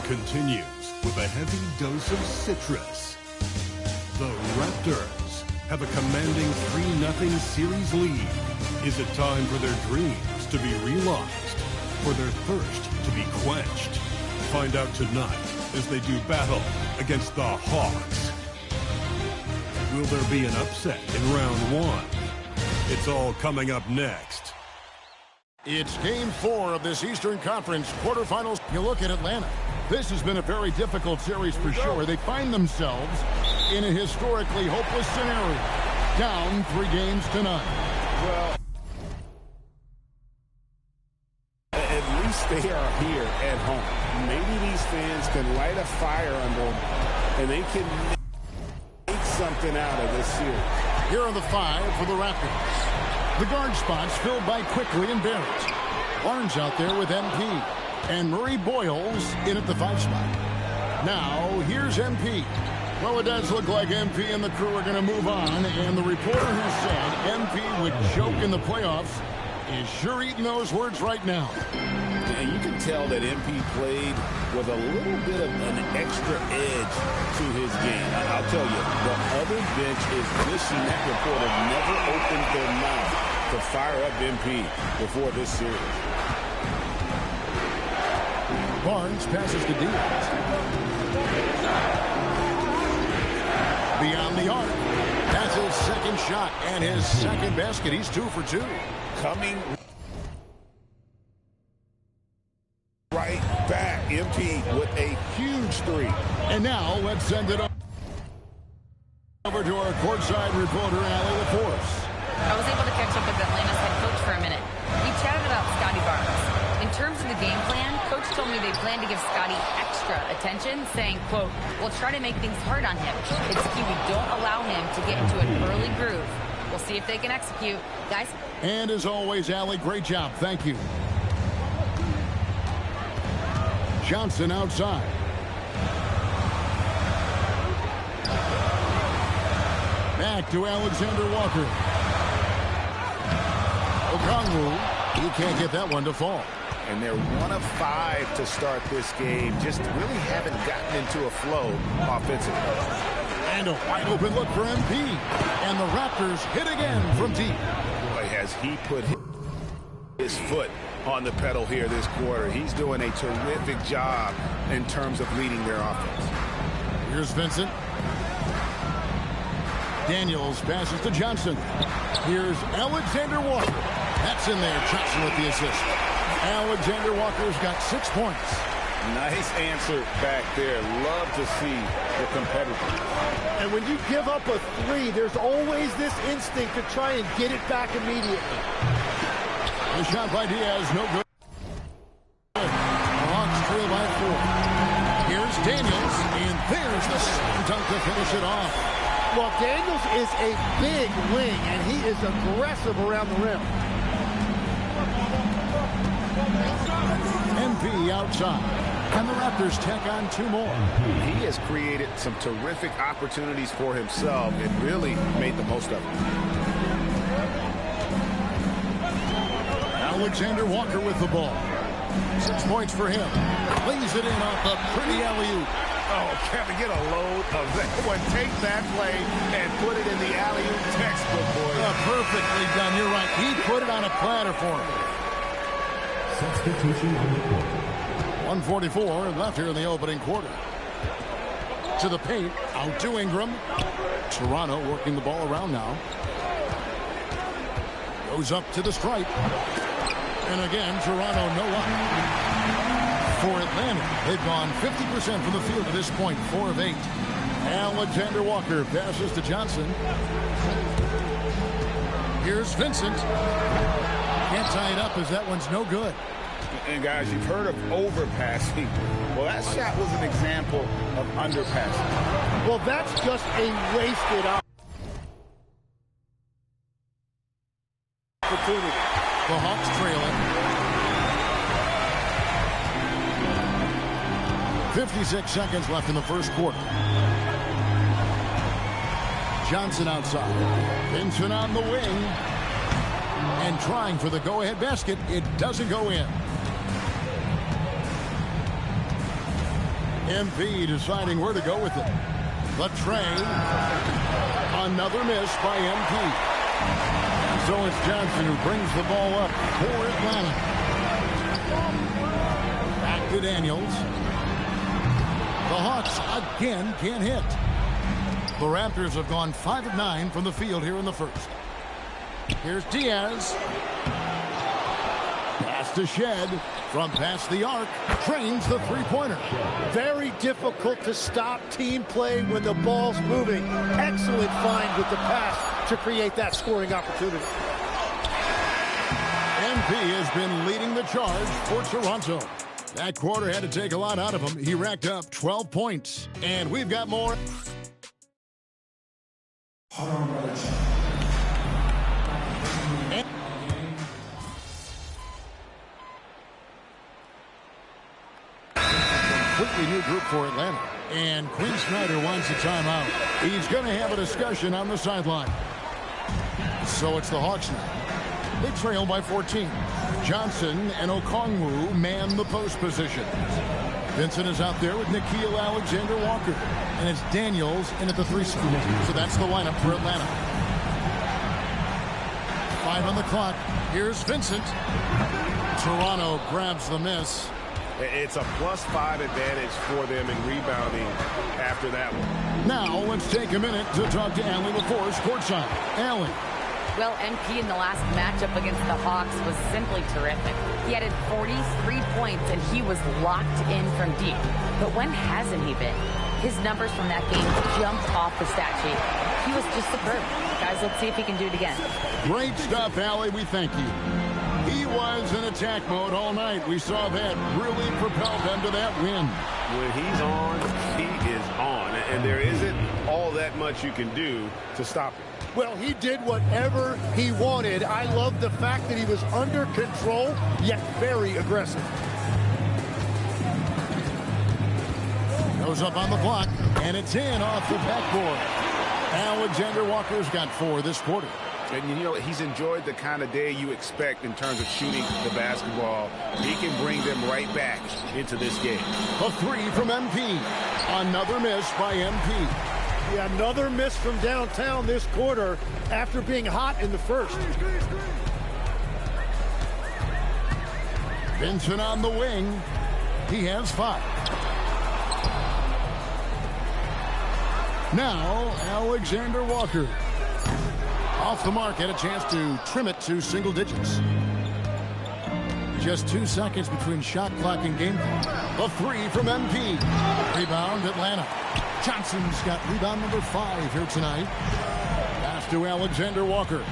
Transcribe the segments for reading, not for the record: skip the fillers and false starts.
continues with a heavy dose of citrus. The Raptors have a commanding 3-0 series lead. Is it time for their dreams to be realized, for their thirst to be quenched? Find out tonight as they do battle against the Hawks. Will there be an upset in round one? It's all coming up next. It's Game 4 of this Eastern Conference quarterfinals. You look at Atlanta. This has been a very difficult series for sure. They find themselves in a historically hopeless scenario. Down 3 games to none. Well, at least they are here at home. Maybe these fans can light a fire under them, and they can make something out of this series. Here are the 5 for the Raptors. The guard spots filled by Quickly and Barrett. Barnes out there with MP. And Murray Boyles in at the 5 spot. Now, here's MP. Well, it does look like MP and the crew are going to move on. And the reporter who said MP would choke in the playoffs is sure eating those words right now. And you can tell that MP played with a little bit of an extra edge to his game. I'll tell you, the other bench is wishing that reporter never opened their mouth to fire up MP before this series. Barnes passes to Diaz. Beyond the arc. That's his second shot and his second basket. He's 2 for 2. Coming right back. MP with a huge 3. And now let's send it over to our courtside reporter, Allie LaForce. I was able to catch up with Atlanta's head coach for a minute. We chatted about Scotty Barnes. In terms of the game plan, Coach told me they plan to give Scotty extra attention, saying, quote, we'll try to make things hard on him. It's key we don't allow him to get into an early groove. We'll see if they can execute. Guys? And as always, Allie, great job. Thank you. Johnson outside. Back to Alexander Walker. Okongwu, he can't get that one to fall. And they're 1 of 5 to start this game. Just really haven't gotten into a flow offensively. And a wide open look for MP. And the Raptors hit again from deep. Boy, has he put his foot on the pedal here this quarter. He's doing a terrific job in terms of leading their offense. Here's Vincent. Daniels passes to Johnson. Here's Alexander Walker. That's in there. Johnson with the assist. Alexander Walker's got 6 points. Nice answer back there. Love to see the competitor. And when you give up a 3, there's always this instinct to try and get it back immediately. The shot by Diaz, no good. The Hawks trail by 4. Here's Daniels, and there's the dunk to finish it off. Well, Daniels is a big wing, and he is aggressive around the rim. MP outside. And the Raptors tack on 2 more. He has created some terrific opportunities for himself and really made the most of it. Alexander Walker with the ball. 6 points for him. Lays it in off a pretty alley-oop. Oh, Kevin, get a load of that one. Take that play and put it in the alley-oop textbook, boy. Perfectly done. You're right. He put it on a platter for him. Substitution on the court. 1:44 left here in the opening quarter. To the paint. Out to Ingram. Toronto working the ball around now. Goes up to the stripe. And again, Toronto no luck. For Atlanta, they've gone 50% from the field at this point, 4 of 8. Alexander Walker passes to Johnson. Here's Vincent. Can't tie it up as that one's no good. And guys, you've heard of overpassing. Well, that shot was an example of underpassing. Well, that's just a wasted opportunity. The Hawks trailing. 56 seconds left in the first quarter. Johnson outside. Vincent on the wing. And trying for the go-ahead basket. It doesn't go in. MP deciding where to go with it. The tray. Another miss by MP. So it's Johnson who brings the ball up for Atlanta. Back to Daniels. The Hawks again can't hit. The Raptors have gone 5 of 9 from the field here in the first. Here's Diaz. Pass to Shed. From past the arc, trains the three-pointer. Very difficult to stop team play when the ball's moving. Excellent find with the pass to create that scoring opportunity. MP has been leading the charge for Toronto. That quarter had to take a lot out of him. He racked up 12 points. And we've got more. Completely new group for Atlanta. And Quinn Snyder wants a timeout. He's going to have a discussion on the sideline. So it's the Hawks now. They trail by 14. Johnson and Okongwu man the post position. Vincent is out there with Nickeil Alexander-Walker. And it's Daniels in at the 3 spot. So that's the lineup for Atlanta. 5 on the clock. Here's Vincent. Toronto grabs the miss. It's a +5 advantage for them in rebounding after that one. Now let's take a minute to talk to Allie LaForce courtside. Allie. Well, MP in the last matchup against the Hawks was simply terrific. He added 43 points, and he was locked in from deep. But when hasn't he been? His numbers from that game jumped off the stat sheet. He was just superb. Guys, let's see if he can do it again. Great stuff, Allie. We thank you. He was in attack mode all night. We saw that really propelled them to that win. When he's on, he is on. And there isn't all that much you can do to stop him. Well, he did whatever he wanted. I love the fact that he was under control, yet very aggressive. Goes up on the block, and it's in off the backboard. Alexander-Walker's got 4 this quarter. And, you know, he's enjoyed the kind of day you expect in terms of shooting the basketball. He can bring them right back into this game. A 3 from MP. Another miss by MP. Yeah, another miss from downtown this quarter after being hot in the first. Vincent on the wing. He has 5. Now, Alexander-Walker. Off the mark, had a chance to trim it to single digits. Just 2 seconds between shot clock and game clock. A 3 from MP. Rebound, Atlanta. Johnson's got rebound number 5 here tonight. Pass to Alexander-Walker.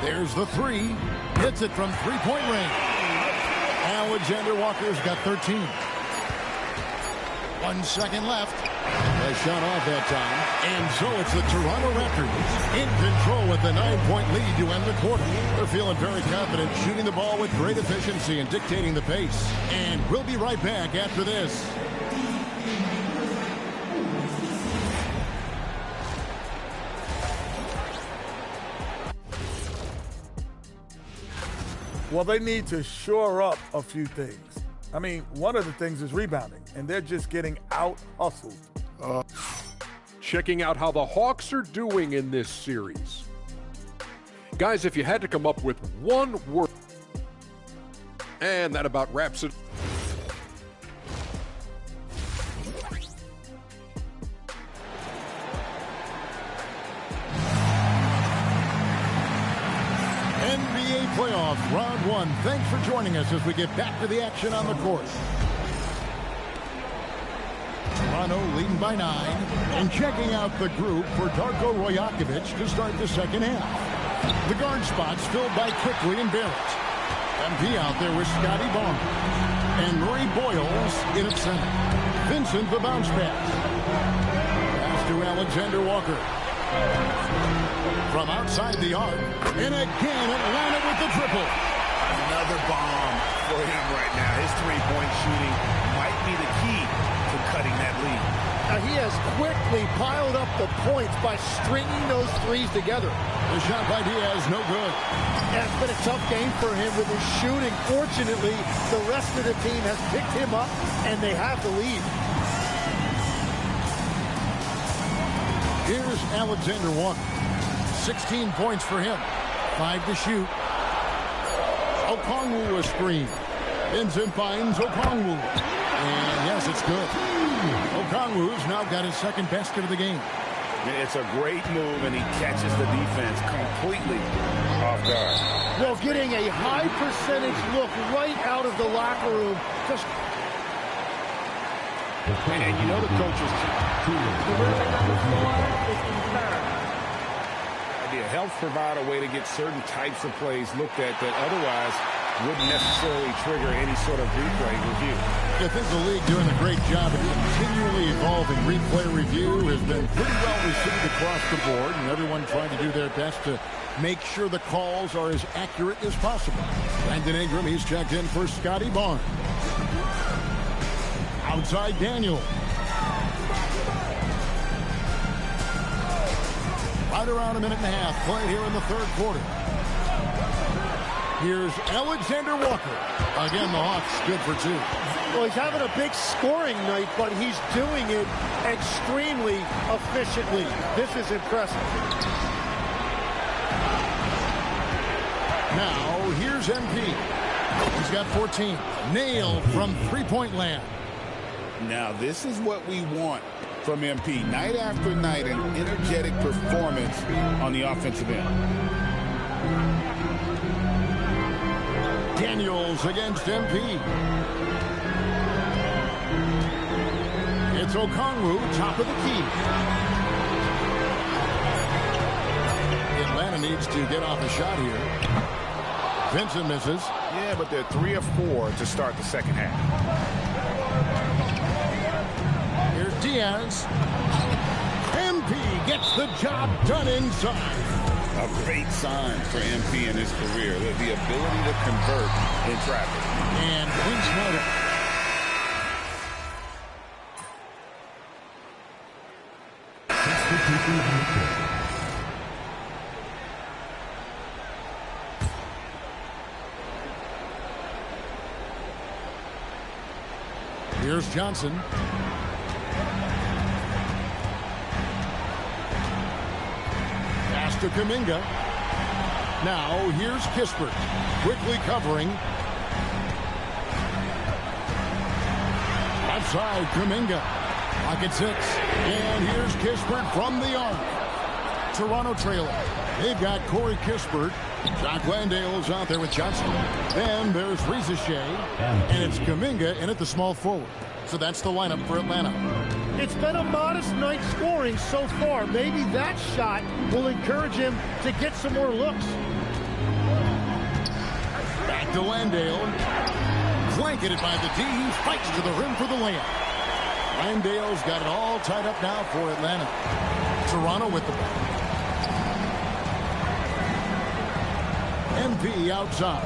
There's the 3. Hits it from three-point range. Alexander-Walker's got 13. 1 second left. They shot off that time. And so it's the Toronto Raptors in control with the 9-point lead to end the quarter. They're feeling very confident, shooting the ball with great efficiency and dictating the pace. And we'll be right back after this. Well, they need to shore up a few things. I mean, one of the things is rebounding, and they're just getting out-hustled. Checking out how the Hawks are doing in this series. Guys, if you had to come up with one word, and that about wraps it. NBA playoffs, round 1. Thanks for joining us as we get back to the action on the court. Toronto leading by 9, and checking out the group for Darko Rajakovic to start the second half. The guard spots filled by Quickly and Barrett. MP out there with Scotty Barnes. And Murray Boyles in at center. Vincent the bounce pass. Pass to Alexander-Walker. From outside the arc. And again Atlanta with the triple. Another bomb for him right now. His three-point shooting might be the key to cutting that lead. He has quickly piled up the points by stringing those threes together. The shot by Diaz, no good. And it's been a tough game for him with his shooting. Fortunately, the rest of the team has picked him up, and they have the lead. Here's Alexander Walker. 16 points for him. 5 to shoot. Okongwu a screen. Vincent finds Okongwu. And yes, it's good. Okongwu's now got his second basket of the game. It's a great move, and he catches the defense completely off guard. Well, getting a high percentage look right out of the locker room. Just and you know the coaches. Idea helps provide a way to get certain types of plays looked at that otherwise wouldn't necessarily trigger any sort of replay review. I think the league doing a great job of continually evolving. Replay review has been pretty well received across the board, and everyone trying to do their best to make sure the calls are as accurate as possible. Brandon Ingram, he's checked in for Scotty Barnes. Outside Daniel. Right around a minute and a half played here in the third quarter. Here's Alexander Walker. Again, the Hawks good for 2. Well, he's having a big scoring night, but he's doing it extremely efficiently. This is impressive. Now, here's MP. He's got 14. Nailed from three-point land. Now, this is what we want from MP. Night after night, an energetic performance on the offensive end. Daniels against MP. It's Okongwu, top of the key. Atlanta needs to get off a shot here. Vincent misses. Yeah, but they're 3 of 4 to start the second half. Here's Diaz. MP gets the job done inside. A great sign for MP in his career, the ability to convert in traffic. And Quinn Snyder. Here's Johnson. To Kuminga. Now here's Kispert, quickly covering. Outside Kuminga. Pocket 6. And here's Kispert from the arc. Toronto trailer. They've got Corey Kispert. Jock Landale's out there with Johnson. Then there's Rizachet. And it's Kuminga in at the small forward. So that's the lineup for Atlanta. It's been a modest night scoring so far. Maybe that shot will encourage him to get some more looks. Back to Landale. Blanketed by the D. He fights to the rim for the layup. Landale's got it all tied up now for Atlanta. Toronto with the ball. MP outside.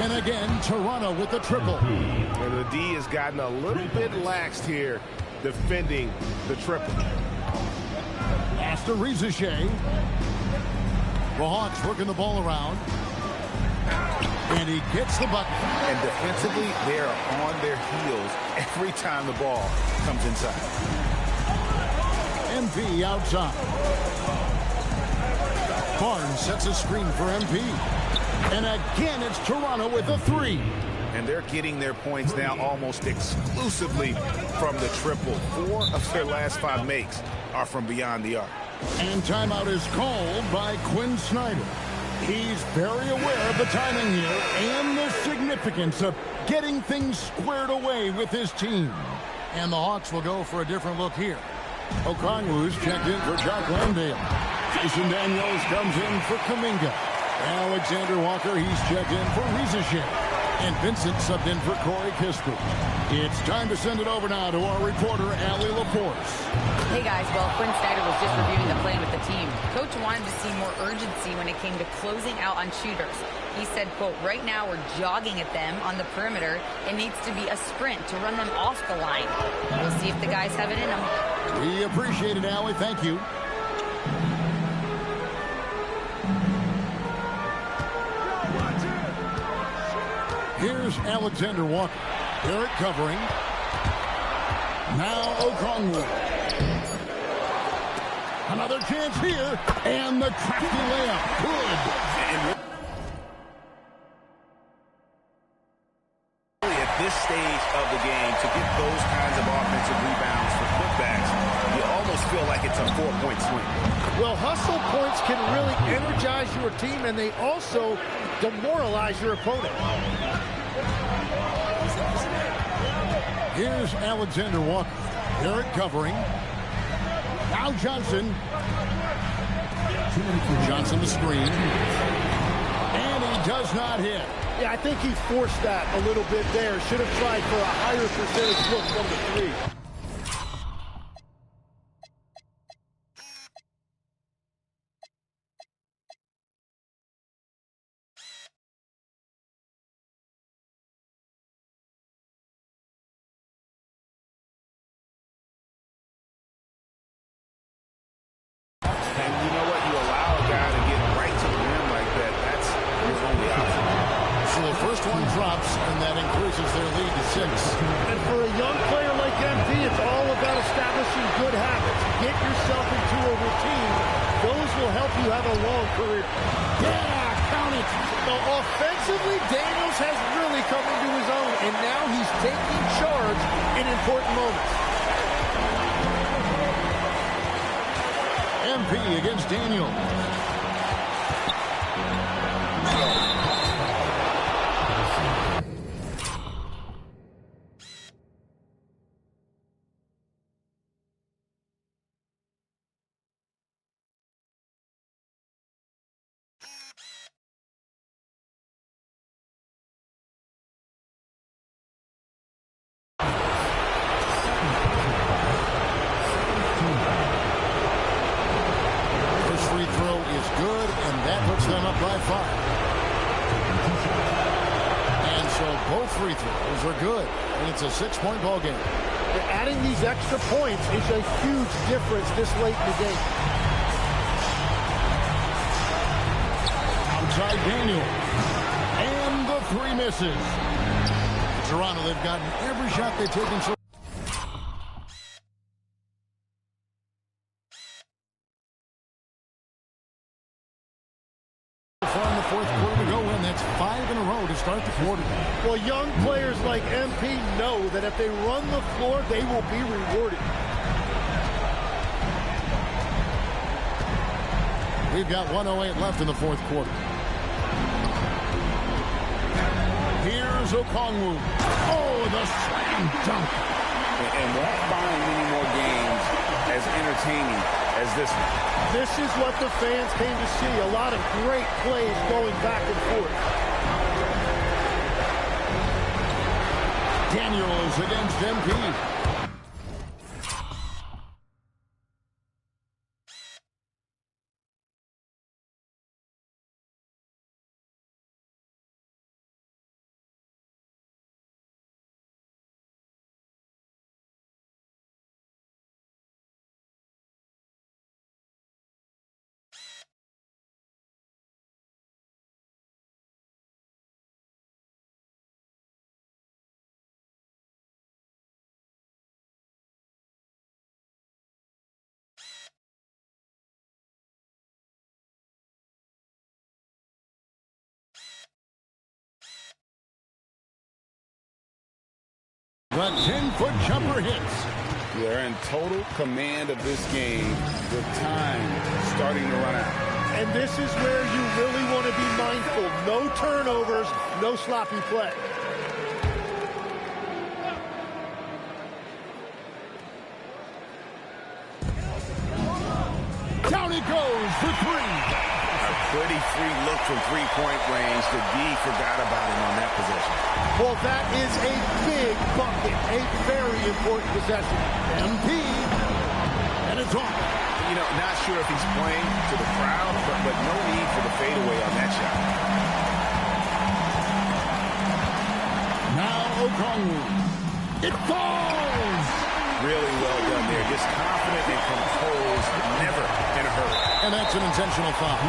And again, Toronto with the triple. And the D has gotten a little bit laxed here defending the triple. Pass to Rizachet. The Hawks working the ball around. And he gets the bucket. And defensively, they are on their heels every time the ball comes inside. MP outside. Barnes sets a screen for MP. And again, it's Toronto with a 3. And they're getting their points now almost exclusively from the triple. 4 of their last 5 makes are from beyond the arc. And timeout is called by Quinn Snyder. He's very aware of the timing here and the significance of getting things squared away with his team. And the Hawks will go for a different look here. Okongwu's checked in for Jock Landale. Jason Daniels comes in for Kuminga. Alexander Walker, he's checked in for Rizachet. And Vincent subbed in for Corey Kispert. It's time to send it over now to our reporter, Allie LaForce. Hey guys, well, Quinn Snyder was just reviewing the plan with the team. Coach wanted to see more urgency when it came to closing out on shooters. He said, quote, right now we're jogging at them on the perimeter. It needs to be a sprint to run them off the line. We'll see if the guys have it in them. We appreciate it, Allie. Thank you. Here's Alexander Walker. Barrett covering. Now Okongwu. Another chance here. And the crafty layup. Good. At this stage of the game, to get those kinds of offensive rebounds for putbacks, you almost feel like it's a 4-point swing. Well, hustle points can really energize your team, and they also demoralize your opponent. Here's Alexander Walker. Barrett covering. Now Johnson. Johnson the screen. And he does not hit. Yeah, I think he forced that a little bit there. Should have tried for a higher percentage look from the three. And you know what? You allow a guy to get right to the rim like that. That's his only option. So the first one drops, and that increases their lead to 6. And for a young player like MP, it's all about establishing good habits. Get yourself into a routine. Those will help you have a long career. Yeah, count it. Now, offensively, Daniels has really come into his own, and now he's taking charge in important moments. MP against Daniels. Them up by 5. And so both free throws are good. And it's a 6-point ball game. Adding these extra points is a huge difference this late in the game. Outside Daniel. And the 3 misses. Toronto, they've gotten every shot they've taken so far in the fourth quarter to go in. That's 5 in a row to start the quarter. Well, young players like MP know that if they run the floor, they will be rewarded. We've got 1:08 left in the fourth quarter. Here's Okongwu. Oh, the slam dunk. And won't find many more games as entertaining as this one. This is what the fans came to see. A lot of great plays going back and forth. Daniels against MP. The 10-foot jumper hits. They're in total command of this game with time starting to run out. And this is where you really want to be mindful. No turnovers, no sloppy play. Down it goes for 3. Pretty free look from three-point range. The D forgot about him on that possession. Well, that is a big bucket, a very important possession. MP, and it's on. You know, not sure if he's playing to the crowd, but no need for the fadeaway on that shot. Now Okongwu. It falls! Really well done there. Just confident and composed, never in a hurry. And that's an intentional foul.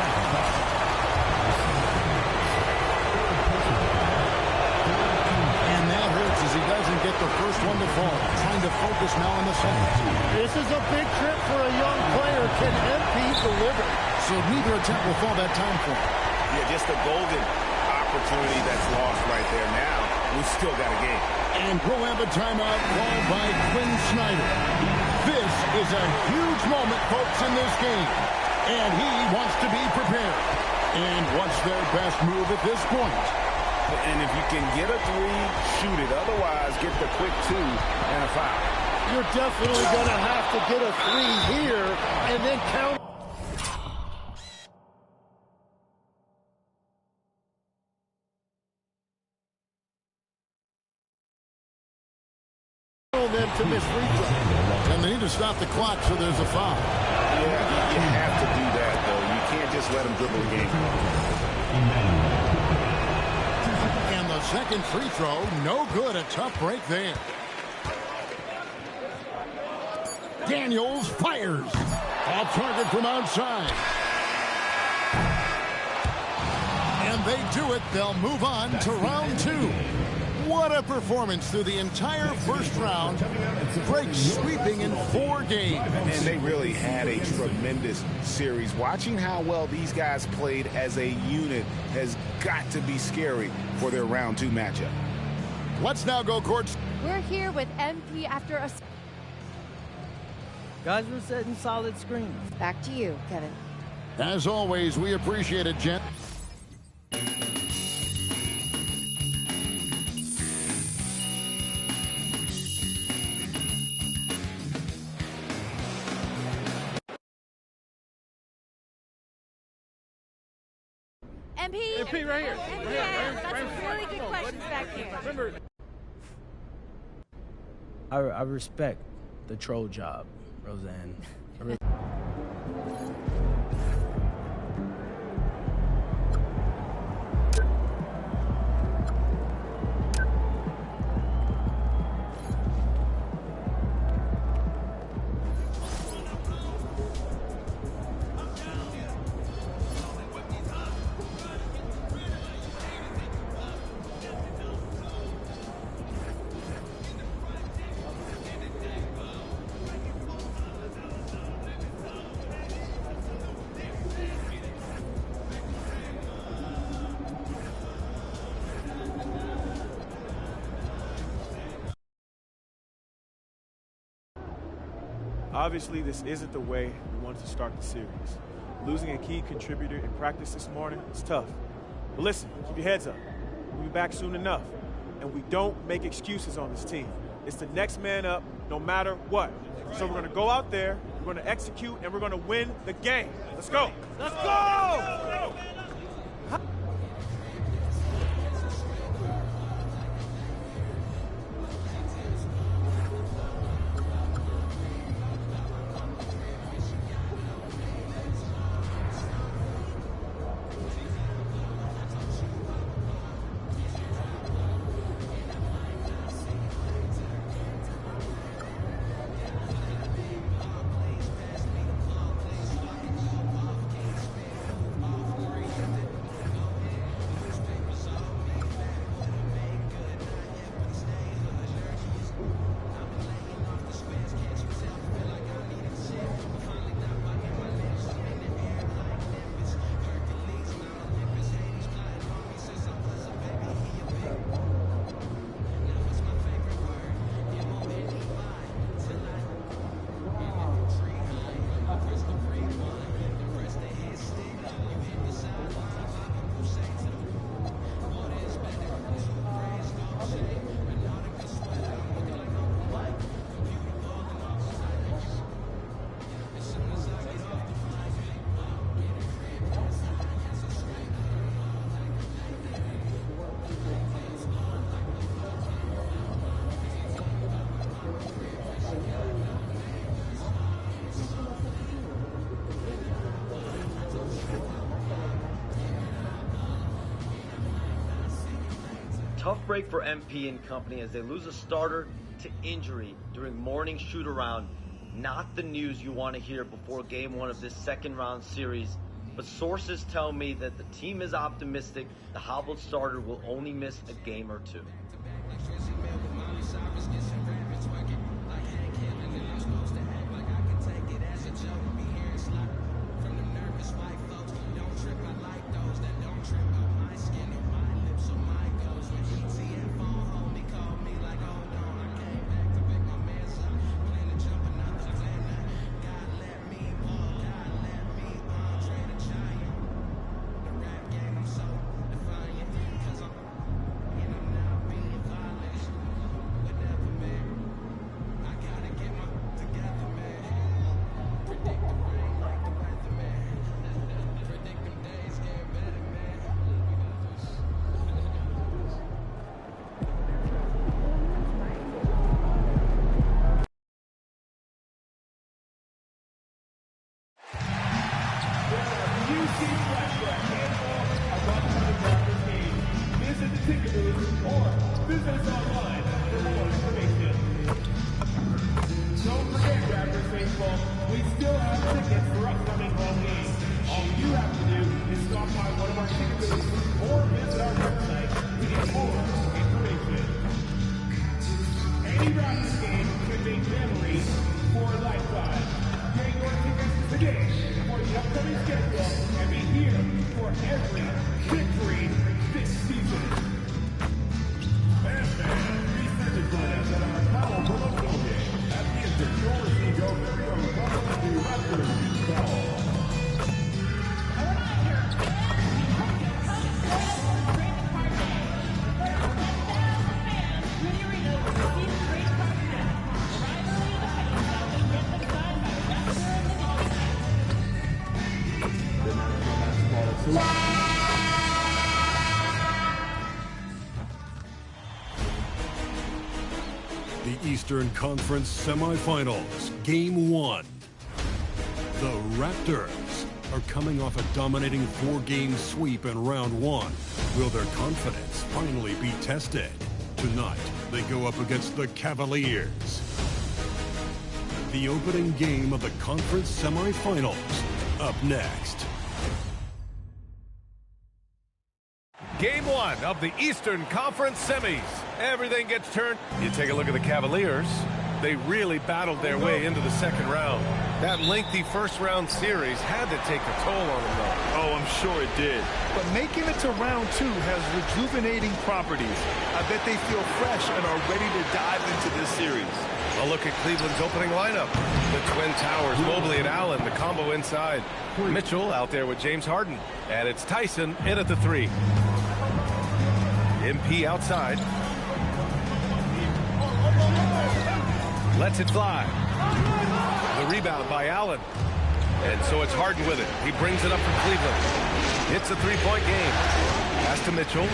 And that hurts as he doesn't get the first one to fall. Trying to focus now on the second. This is a big trip for a young player. Can MP deliver? So neither attempt will fall that time for him. Yeah, just a golden opportunity that's lost right there. Now, we've still got a game. And we'll have a timeout called by Quinn Snyder. This is a huge moment, folks, in this game. And he wants to be prepared. And what's their best move at this point? And if you can get a three, shoot it. Otherwise, get the quick two and a foul. You're definitely going to have to get a three here and then count. Them to miss free throw. And they need to stop the clock, so there's a foul. Yeah, you have to do that, though. You can't just let them dribble the game. And the second free throw, no good. A tough break there. Daniels fires. Off target from outside. And they do it. They'll move on to round two. What a performance through the entire first round. Break sweeping in 4 games. And they really had a tremendous series. Watching how well these guys played as a unit has got to be scary for their round 2 matchup. Let's now go courts. We're here with MP after a... Guys were setting solid screens. Back to you, Kevin. As always, we appreciate it, Jen. MP right here. MP, got some really good questions back here. I respect the troll job, Roseanne. Obviously, this isn't the way we wanted to start the series. Losing a key contributor in practice this morning is tough. But listen, keep your heads up. We'll be back soon enough. And we don't make excuses on this team. It's the next man up, no matter what. So we're going to go out there, we're going to execute, and we're going to win the game. Let's go. Let's go! tough break for MP and company as they lose a starter to injury during morning shoot-around. Not the news you want to hear before game one of this second-round series, but sources tell me that the team is optimistic the hobbled starter will only miss a game or two. The Eastern Conference Semifinals, Game 1. The Raptors are coming off a dominating 4-game sweep in Round 1. Will their confidence finally be tested? Tonight, they go up against the Cavaliers. The opening game of the conference semifinals, up next. Game 1 of the Eastern Conference semis. Everything gets turned. You take a look at the Cavaliers. They really battled their way into the second round. That lengthy first-round series had to take a toll on them, though. Oh, I'm sure it did. But making it to round 2 has rejuvenating properties. I bet they feel fresh and are ready to dive into this series. A look at Cleveland's opening lineup. The Twin Towers, Mobley and Allen, the combo inside. Mitchell out there with James Harden. And it's Tyson in at the 3. MP outside. Lets it fly. The rebound by Allen. And so it's Harden with it. He brings it up for Cleveland. It's a three-point game. Pass to Mitchell.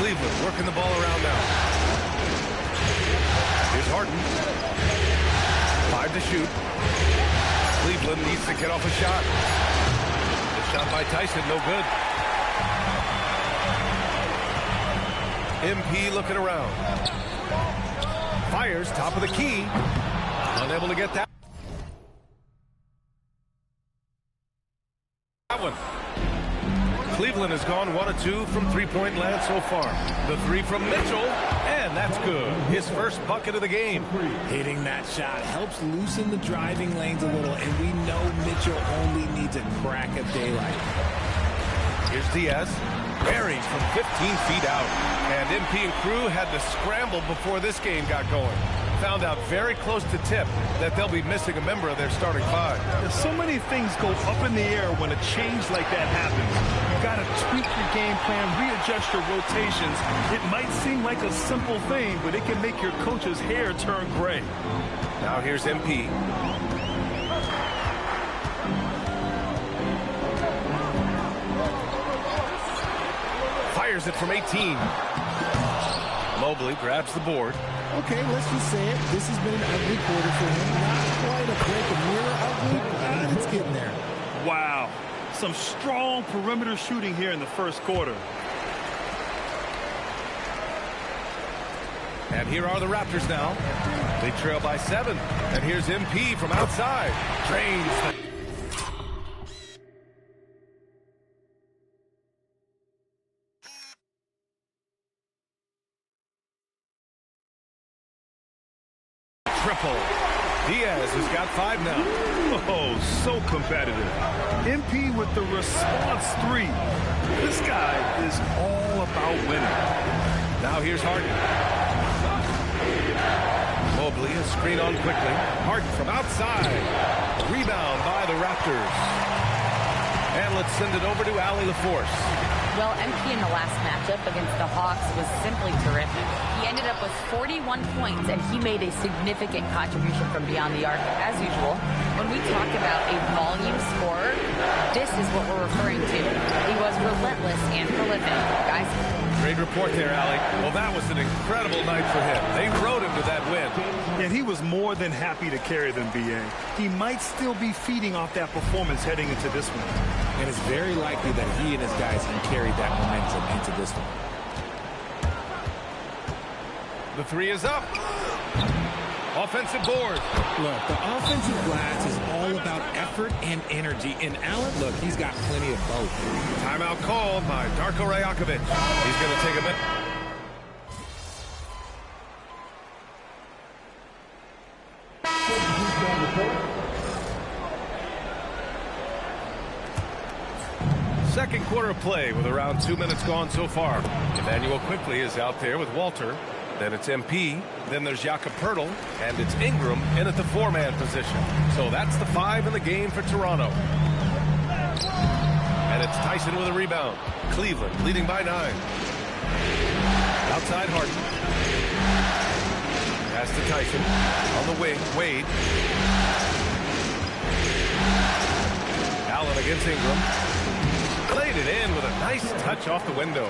Cleveland working the ball around now. Here's Harden. 5 to shoot. Cleveland needs to get off a shot. The shot by Tyson, no good. MP looking around. Fires top of the key. Unable to get that one. Cleveland has gone 1 of 2 from three-point land so far. The 3 from Mitchell, and that's good. His first bucket of the game. Hitting that shot helps loosen the driving lanes a little, and we know Mitchell only needs a crack of daylight. Here's Diaz. Buried from 15 feet out. And MP and crew had to scramble before this game got going. Found out very close to tip that they'll be missing a member of their starting 5. So many things go up in the air when a change like that happens. You got to tweak your game plan, readjust your rotations. It might seem like a simple thing, but it can make your coach's hair turn gray. Now here's MP. Fires it from 18. Mobley grabs the board. Okay, let's just say it. This has been an ugly quarter for him. Not quite a break of mirror ugly, but it's getting there. Wow. Some strong perimeter shooting here in the first quarter. And here are the Raptors now. They trail by 7. And here's MP from outside. Drains the... triple. Diaz has got 5 now. Oh, so competitive. MP with the response 3. This guy is all about winning. Now here's Harden. Mobley is screen on quickly. Harden from outside. Rebound by the Raptors. And let's send it over to Allie LaForce. Well, MP in the last matchup against the Hawks was simply terrific. He ended up with 41 points, and he made a significant contribution from beyond the arc, as usual. When we talk about a volume scorer, this is what we're referring to. He was relentless and prolific. Guys? Great report there, Allie. Well, that was an incredible night for him. They rode him to that win. And he was more than happy to carry them, B.A. He might still be feeding off that performance heading into this one. And it's very likely that he and his guys can carry that momentum into this one. The 3 is up. Offensive board. Look, the offensive glass is all about effort and energy. And Allen, look, he's got plenty of both. Timeout called by Darko Rajakovic. He's going to take a minute. Second quarter of play with around 2 minutes gone so far. Emmanuel Quickley is out there with Walter. Then it's MP. Then there's Jakob Poeltl. And it's Ingram in at the 4-man position. So that's the 5 in the game for Toronto. And it's Tyson with a rebound. Cleveland leading by 9. Outside Harden. Pass to Tyson. On the wing, Wade. Allen against Ingram. Played it in with a nice touch off the window.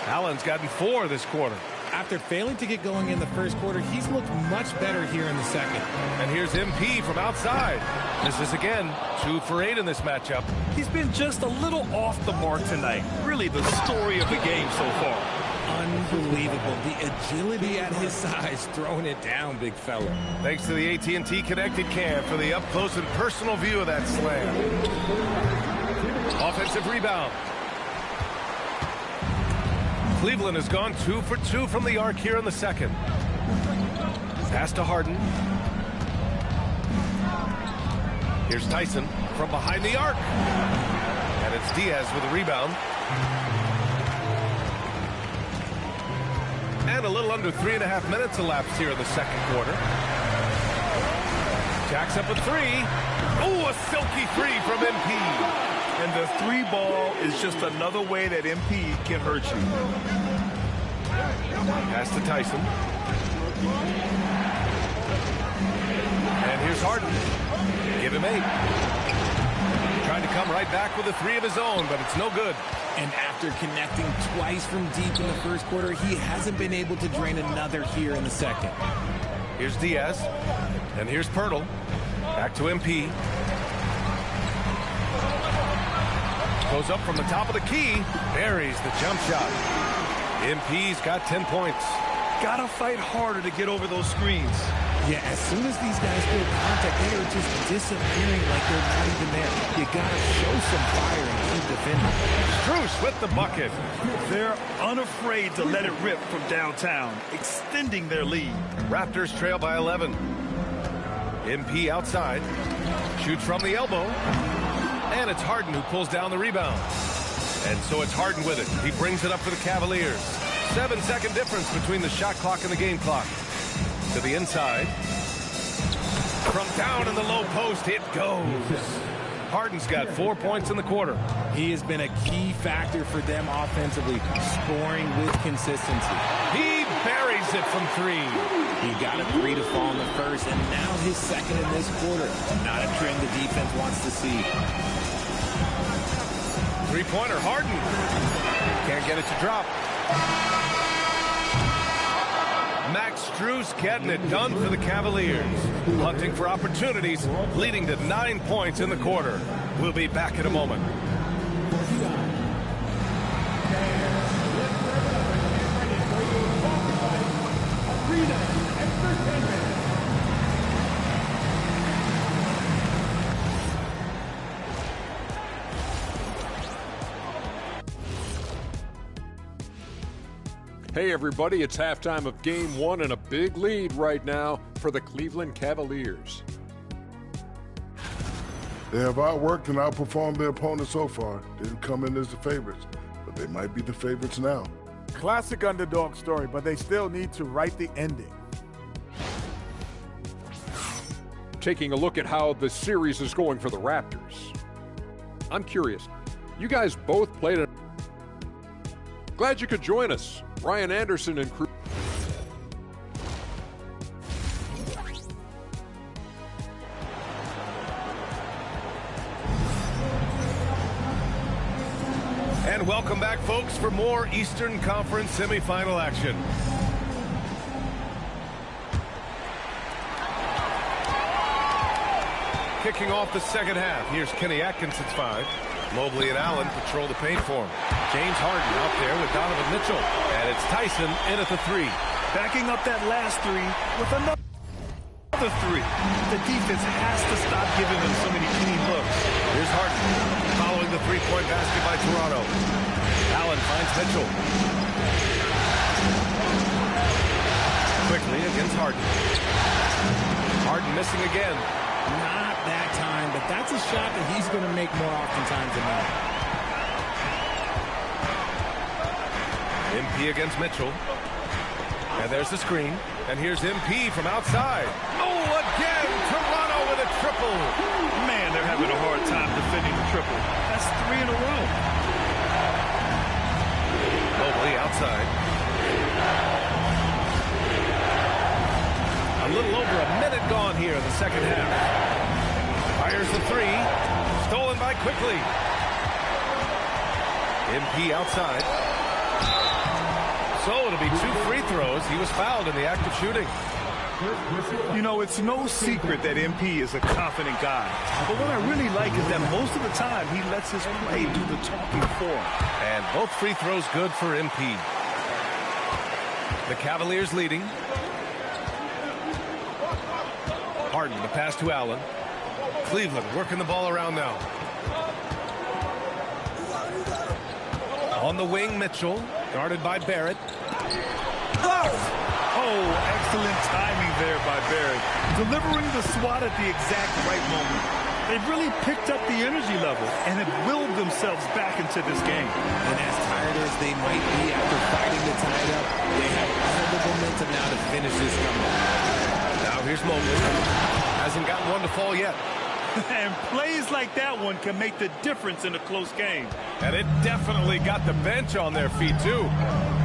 Allen's gotten 4 this quarter. After failing to get going in the first quarter, he's looked much better here in the second. And here's MP from outside. This is again 2 for 8 in this matchup. He's been just a little off the mark tonight. Really the story of the game so far. Unbelievable. The agility at his size, throwing it down, big fella. Thanks to the AT&T Connected Cam for the up-close and personal view of that slam. Offensive rebound. Cleveland has gone 2 for 2 from the arc here in the second. Pass to Harden. Here's Tyson from behind the arc. And it's Diaz with a rebound. And a little under 3.5 minutes elapsed here in the second quarter. Jacks up a 3. Oh, a silky 3 from MP. And the 3 ball is just another way that MP can hurt you. Pass to Tyson. And here's Harden. Give him 8. Trying to come right back with a 3 of his own, but it's no good. And after connecting twice from deep in the first quarter, he hasn't been able to drain another here in the second. Here's Diaz. And here's Poeltl. Back to MP. Goes up from the top of the key. Buries the jump shot. MP's got 10 points. Gotta fight harder to get over those screens. Yeah, as soon as these guys feel contact, they are just disappearing like they're not even there. You gotta show some fire and keep defending. Strus with the bucket. They're unafraid to let it rip from downtown, extending their lead. Raptors trail by 11. MP outside. Shoots from the elbow. And it's Harden who pulls down the rebound. And so it's Harden with it. He brings it up for the Cavaliers. 7-second difference between the shot clock and the game clock. To the inside. From down in the low post, it goes. Harden's got 4 points in the quarter. He has been a key factor for them offensively, scoring with consistency. He buries it from 3. He got a 3 to fall in the first, and now his second in this quarter. Not a trend the defense wants to see. Three-pointer, Harden. Can't get it to drop. Max Strus getting it done for the Cavaliers. Hunting for opportunities, leading to 9 points in the quarter. We'll be back in a moment. Hey everybody, it's halftime of Game 1 and a big lead right now for the Cleveland Cavaliers. They have outworked and outperformed their opponents so far. Didn't come in as the favorites, but they might be the favorites now. Classic underdog story, but they still need to write the ending. Taking a look at how the series is going for the Raptors. I'm curious, you guys both played it. Glad you could join us. Ryan Anderson and crew. And welcome back, folks, for more Eastern Conference semifinal action. Kicking off the second half. Here's Kenny Atkinson's 5. Mobley and Allen patrol the paint for him. James Harden out there with Donovan Mitchell. And it's Tyson in at the 3. Backing up that last 3 with another 3. The defense has to stop giving them so many clean looks. Here's Harden following the three-point basket by Toronto. Allen finds Mitchell. Quickly against Harden. Harden missing again. Not that time, but that's a shot that he's going to make more oftentimes than not. MP against Mitchell. And there's the screen. And here's MP from outside. Oh, again! Toronto with a triple. Man, they're having a hard time defending the triple. That's 3 in a row. Mobley outside. A little over a minute gone here in the second half. Fires the 3. Stolen by Quickly. MP outside. So it'll be 2 free throws. He was fouled in the act of shooting. You know, it's no secret that MP is a confident guy. But what I really like is that most of the time he lets his play do the talking for him. And both free throws good for MP. The Cavaliers leading. Harden, the pass to Allen. Cleveland working the ball around now. On the wing, Mitchell, guarded by Barrett. Oh, excellent timing there by Barrett. Delivering the swat at the exact right moment. They've really picked up the energy level and have willed themselves back into this game. And as tired as they might be after fighting to tie it up, they have all the momentum now to finish this comeback. Now here's Mobley. Hasn't gotten one to fall yet. And plays like that one can make the difference in a close game. And it definitely got the bench on their feet, too.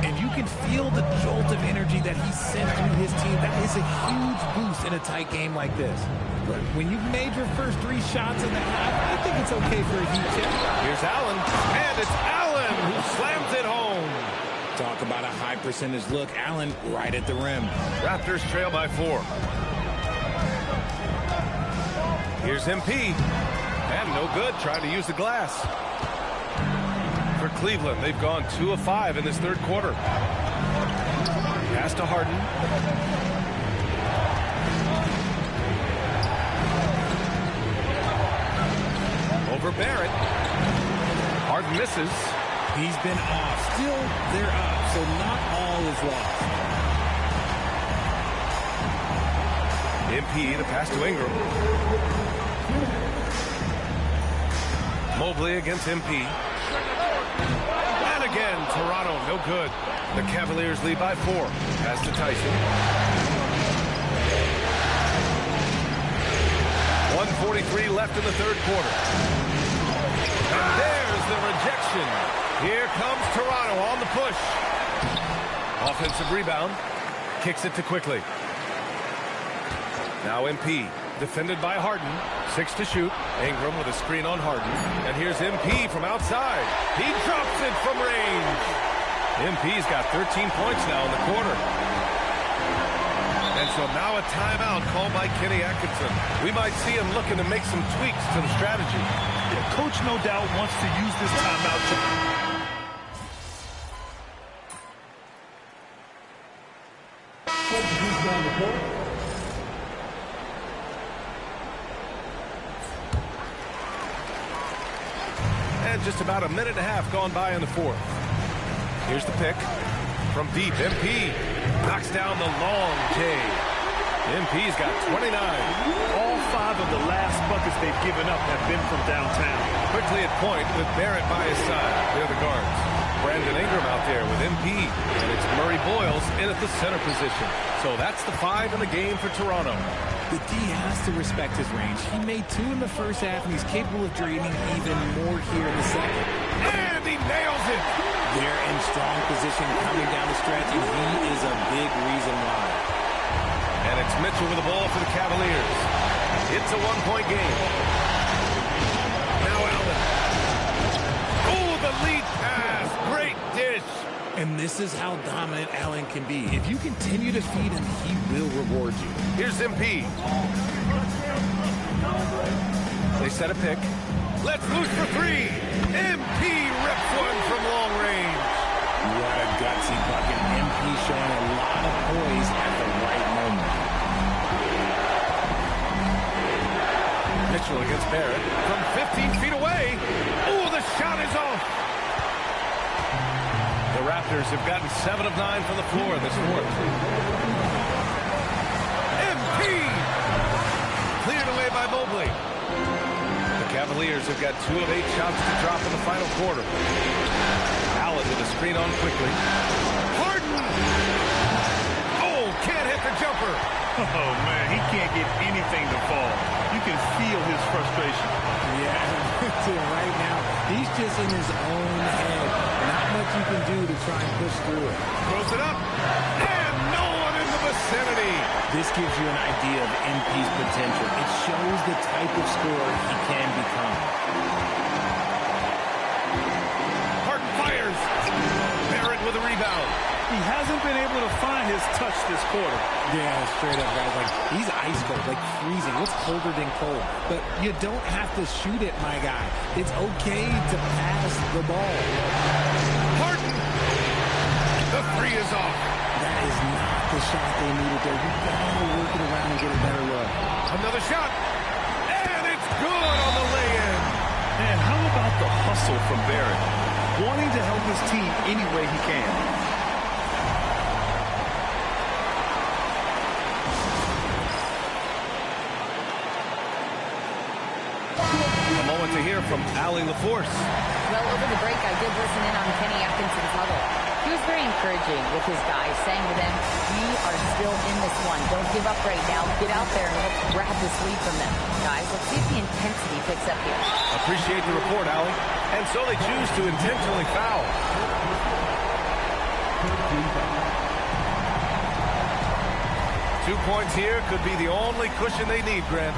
And you can feel the jolt of energy that he sent through his team. That is a huge boost in a tight game like this. But when you've made your first 3 shots in the half, I think it's okay for a huge hit. Here's Allen. And it's Allen who slams it home. Talk about a high percentage look. Allen right at the rim. Raptors trail by 4. Here's MP. And no good, trying to use the glass. For Cleveland, they've gone 2 of 5 in this third quarter. Pass to Harden. Over Barrett. Harden misses. He's been off. Still, they're up, so not all is lost. MP, the pass to Ingram. Mobley against MP. And again, Toronto, no good. The Cavaliers lead by 4. Pass to Tyson. 1:43 left in the third quarter. And there's the rejection. Here comes Toronto on the push. Offensive rebound. Kicks it to Quickly. Now MP, defended by Harden. 6 to shoot. Ingram with a screen on Harden. And here's MP from outside. He drops it from range. MP's got 13 points now in the quarter. And so now a timeout called by Kenny Atkinson. We might see him looking to make some tweaks to the strategy. The coach, no doubt, wants to use this timeout to... And just about a minute and a half gone by in the fourth. Here's the pick from deep. MP knocks down the long J. MP's got 29. All 5 of the last buckets they've given up have been from downtown. Quickly at point with Barrett by his side. They're the guards. Brandon Ingram out there with MP. And it's Murray Boyles in at the center position. So that's the 5 in the game for Toronto. The D has to respect his range. He made 2 in the first half, and he's capable of draining even more here in the second. And he nails it! They're in strong position coming down the stretch, and he is a big reason why. And it's Mitchell with the ball for the Cavaliers. It's a 1-point game. Now Allen. Oh, the lead pass. Great dish. And this is how dominant Allen can be. If you continue to feed him, he will reward you. Here's MP. They set a pick. Let's loose for 3. MP rips one from long range. What a gutsy bucket. MP showing a lot of poise at the right moment. Mitchell against Barrett from 15 feet away. Oh, the shot is off. The Raptors have gotten 7 of 9 from the floor this fourth. MP! Cleared away by Mobley. The Cavaliers have got 2 of 8 shots to drop in the final quarter. Allen with a screen on quickly. Harden! Oh, can't hit the jumper. Oh, man, he can't get anything to fall. You can feel his frustration. Yeah, right now, he's just in his own head. Not much you can do to try and push through it. Throws it up, and no one in the vicinity. This gives you an idea of MP's potential. It shows the type of scorer he can become. Harden fires. Barrett with a rebound. He hasn't been able to find his touch this quarter. Yeah, straight up, guys. Like, he's ice cold, like freezing. What's colder than cold? But you don't have to shoot it, my guy. It's okay to pass the ball. Harden! The 3 is off. That is not the shot they needed there. You gotta work it around and get a better look. Another shot. And it's good on the lay-in. And how about the hustle from Barrett? Wanting to help his team any way he can. To hear from Allie LaForce. Well, over the break, I did listen in on Kenny Atkinson's huddle. He was very encouraging with his guys, saying to them, "We are still in this one. Don't give up right now. Get out there and let's grab this lead from them." Guys, let's see if the intensity picks up here. Appreciate the report, Allie. And so they choose to intentionally foul. 2 points here could be the only cushion they need, Grant.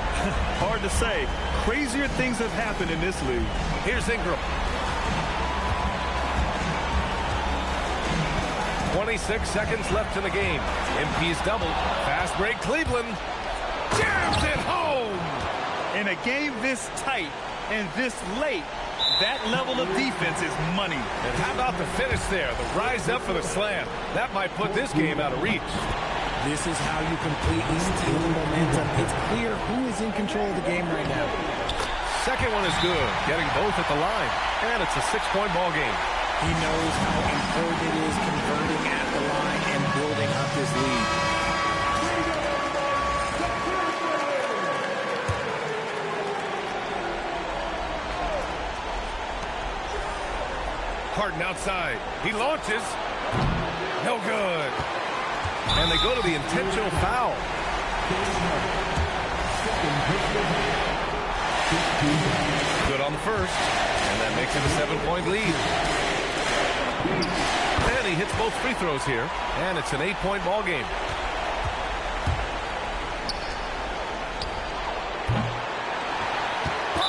Hard to say. Crazier things have happened in this league. Here's Ingram. 26 seconds left in the game. MP's double. Fast break, Cleveland. Jams it home! In a game this tight and this late, that level of defense is money. And how about the finish there? The rise up for the slam. That might put this game out of reach. This is how you completely steal the momentum. It's clear who is in control of the game right now. Second one is good, getting both at the line. And it's a 6-point ball game. He knows how important it is converting at the line and building up this lead. Harden outside. He launches. No good. And they go to the intentional foul. Good on the first. And that makes it a 7-point lead. And he hits both free throws here. And it's an 8-point ball game.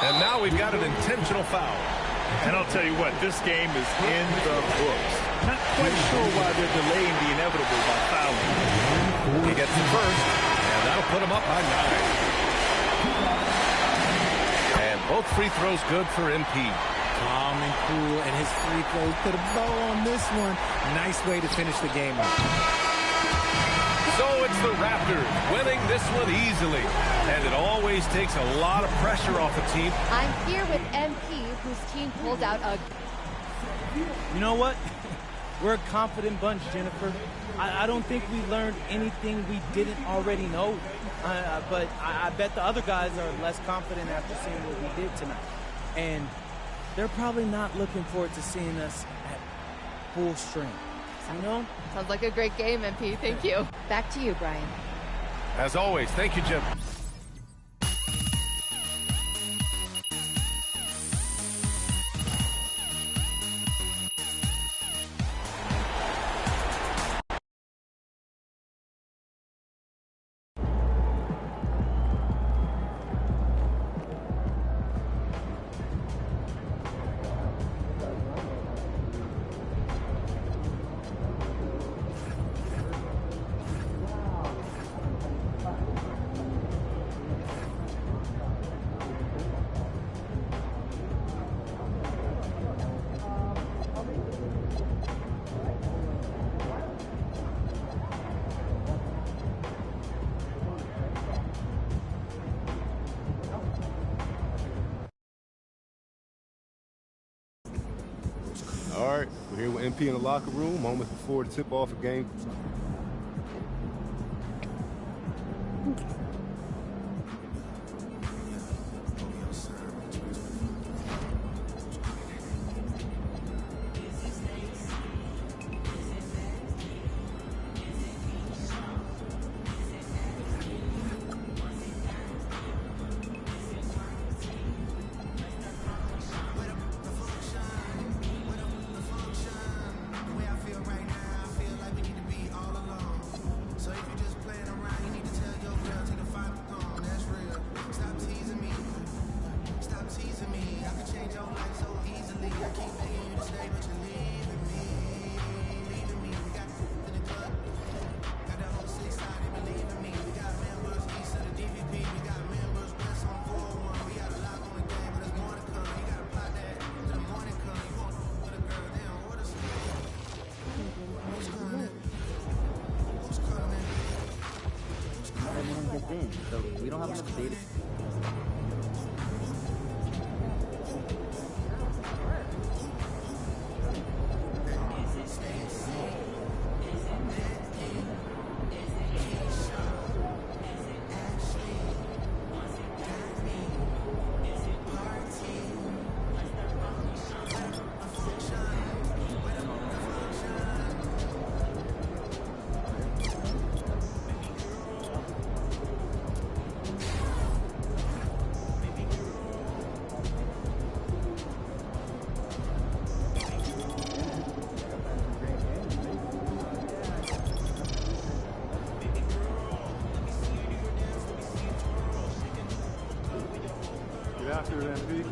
And now we've got an intentional foul. And I'll tell you what, this game is in the books. Not quite sure why they're delaying the inevitable by fouling. He gets the first, and that'll put him up by 9. And both free throws good for MP. Calm and cool, and his free throws put a bow on this one. Nice way to finish the game up. So it's the Raptors, winning this one easily. And it always takes a lot of pressure off a team. I'm here with MP, whose team pulled out a... You know what? We're a confident bunch, Jennifer. I don't think we learned anything we didn't already know. But I bet the other guys are less confident after seeing what we did tonight. And they're probably not looking forward to seeing us at full strength. You know? Sounds like a great game, MP. Thank you. Back to you, Brian. As always, thank you, Jim. All right, we're here with MP in the locker room, moments before the tip-off of game. So we don't have enough data. After it, MP.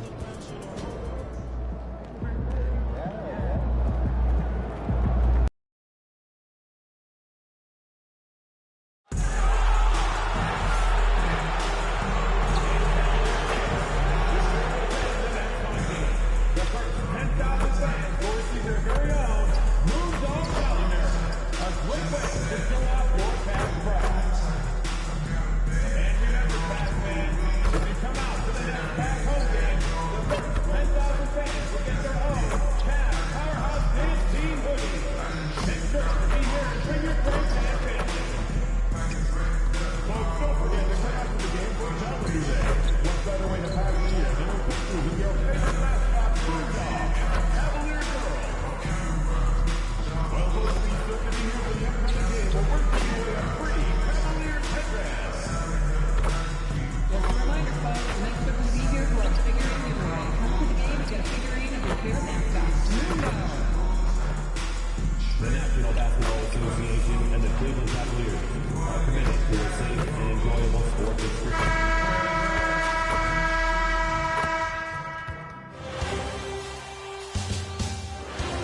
The National Basketball Association and the Cleveland Cavaliers are committed to a safe and enjoyable sports experience.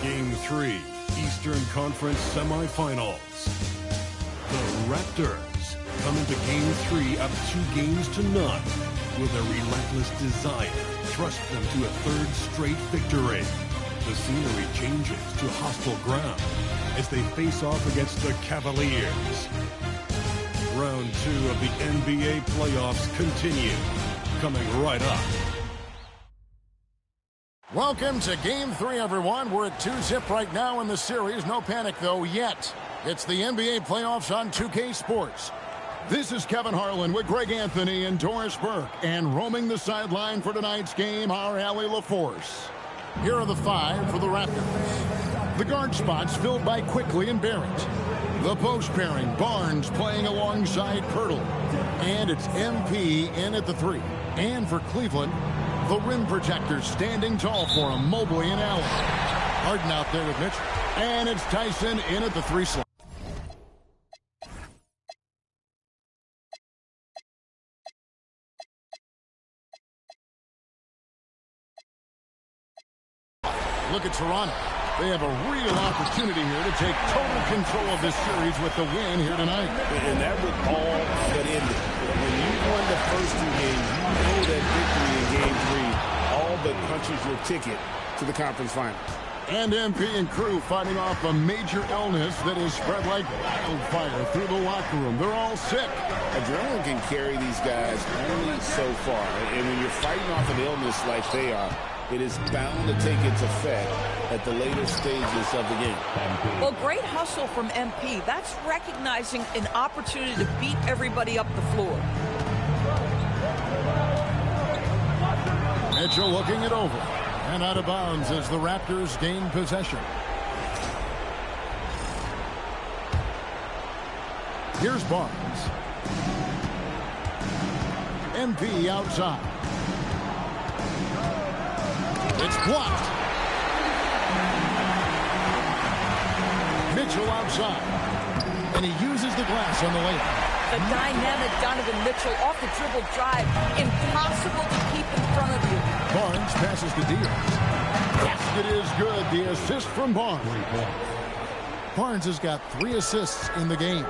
Game 3, Eastern Conference Semifinals. The Raptors come into Game 3 up 2-0. Will their relentless desire thrust them to a third straight victory? The scenery changes to hostile ground as they face off against the Cavaliers. Round 2 of the NBA playoffs continue. Coming right up. Welcome to Game 3, everyone. We're at 2-zip right now in the series. No panic, though, yet. It's the NBA playoffs on 2K Sports. This is Kevin Harlan with Greg Anthony and Doris Burke. And roaming the sideline for tonight's game, our Allie LaForce. Here are the 5 for the Raptors. The guard spots filled by Quickly and Barrett. The post pairing, Barnes playing alongside Pirtle. And it's MP in at the 3. And for Cleveland, the rim protectors standing tall for him, Mobley and Allen. Harden out there with Mitchell. And it's Tyson in at the 3 slot. Look at Toronto. They have a real opportunity here to take total control of this series with the win here tonight. And that was all that ended. When you won the first 2 games, you know that victory in Game 3 all but punches your ticket to the conference finals. And MP and crew fighting off a major illness that is spread like wildfire through the locker room. They're all sick. Adrenaline can carry these guys only so far. And when you're fighting off an illness like they are, it is bound to take its effect at the later stages of the game. Well, great hustle from MP. That's recognizing an opportunity to beat everybody up the floor. Mitchell looking it over. And out of bounds as the Raptors gain possession. Here's Barnes. MP outside. It's blocked. Mitchell outside. And he uses the glass on the layup. The dynamic Donovan Mitchell off the dribble drive. Impossible to keep in front of you. Barnes passes to Diaz. Basket is good. The assist from Barnes. Barnes has got 3 assists in the game.